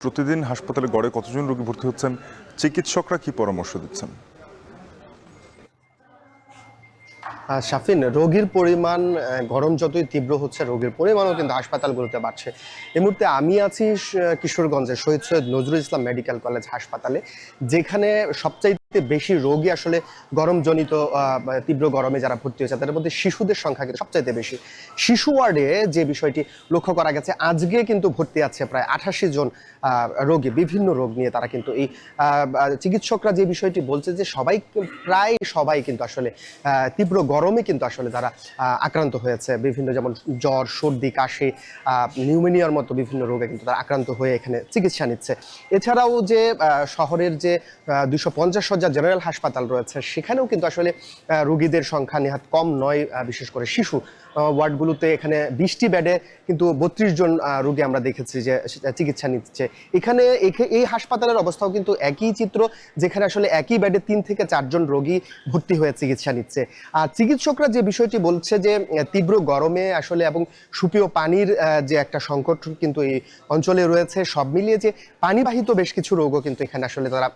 প্রতিদিন হাসপাতালে গড়ে কতজন রোগী ভর্তি হচ্ছেন, চিকিৎসকরা কি পরামর্শ দিচ্ছেন? শাফিন, রোগীর পরিমাণ গরম যতই তীব্র হচ্ছে, রোগীর পরিমাণও কিন্তু হাসপাতালগুলোতে বাড়ছে। এই মুহূর্তে আমি আছি কিশোরগঞ্জের শহীদ সৈয়দ নজরুল ইসলাম মেডিকেল কলেজ হাসপাতালে, যেখানে সবচাইতে বেশি রোগী আসলে গরমজনিত তীব্র গরমে যারা ভর্তি হয়েছে তাদের মধ্যে শিশুদের সংখ্যা কিন্তু সবচাইতে বেশি। শিশু ওয়ার্ডে যে বিষয়টি লক্ষ্য করা গেছে, আজকে কিন্তু ভর্তি আছে প্রায় 88 জন রোগী, বিভিন্ন রোগ নিয়ে তারা কিন্তু এই চিকিৎসকরা যে বিষয়টি বলছে যে প্রায় সবাই কিন্তু আসলে তীব্র গরমে কিন্তু আসলে তারা আক্রান্ত হয়েছে, বিভিন্ন যেমন জ্বর, সর্দি, কাশি, নিউমোনিয়ার মতো বিভিন্ন রোগে কিন্তু তারা আক্রান্ত হয়ে এখানে চিকিৎসা নিচ্ছে। এছাড়াও যে শহরের যে 250 শয্যা জেনারেল হাসপাতাল রয়েছে, সেখানেও কিন্তু আসলে রোগীদের সংখ্যা নেহাত কম নয়, বিশেষ করে শিশু ওয়ার্ডগুলোতে এখানে 20টি বেডে কিন্তু 32 জন রোগী আমরা দেখেছি যে চিকিৎসা নিচ্ছে। এখানে এই হাসপাতালের অবস্থাও কিন্তু একই চিত্র, যেখানে আসলে একই বেডে 3 থেকে 4 জন রোগী ভর্তি হয়ে চিকিৎসা নিচ্ছে। আর চিকিৎসকরা যে বিষয়টি বলছে যে তীব্র গরমে আসলে এবং সুপেয় পানির যে একটা সংকট কিন্তু এই অঞ্চলে রয়েছে, সব মিলিয়ে যে পানিবাহিত বেশ কিছু রোগও কিন্তু এখানে আসলে তারা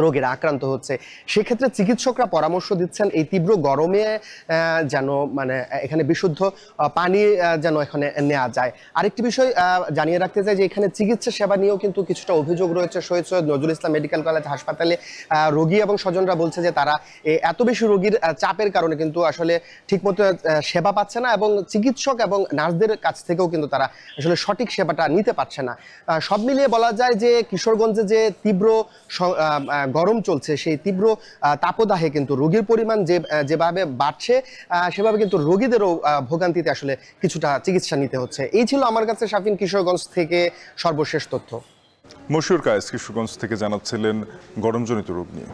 রোগীরা আক্রান্ত হচ্ছে। সেক্ষেত্রে চিকিৎসকরা পরামর্শ দিচ্ছেন এই তীব্র গরমে যেন এখানে বিশুদ্ধ পানি যেন এখানে নেওয়া যায়। আরেকটি বিষয় জানিয়ে রাখতে চাই যে এখানে চিকিৎসা সেবা নিয়েও কিন্তু কিছুটা অভিযোগ রয়েছে। শহীদ সৈয়দ নজরুল ইসলাম মেডিকেল কলেজ হাসপাতালে রোগী এবং স্বজনরা বলছে যে তারা এত বেশি রোগীর চাপের কারণে কিন্তু আসলে ঠিকমতো সেবা পাচ্ছে না, এবং চিকিৎসক এবং নার্সদের কাছ থেকেও কিন্তু তারা আসলে সঠিক সেবাটা নিতে পারছে না। সব মিলিয়ে বলা যায় যে কিশোরগঞ্জে যে তীব্র গরম চলছে, সেই তীব্র তাপদাহে কিন্তু রোগীর পরিমাণ যেভাবে বাড়ছে, সেভাবে কিন্তু রোগীদেরও ভোগান্তিতে আসলে কিছুটা চিকিৎসা নিতে হচ্ছে। এই ছিল আমার কাছে শাফিন কিশোরগঞ্জ থেকে সর্বশেষ তথ্য। মশিউর কায়েস কিশোরগঞ্জ থেকে জানাচ্ছিলেন গরমজনিত রোগ নিয়ে।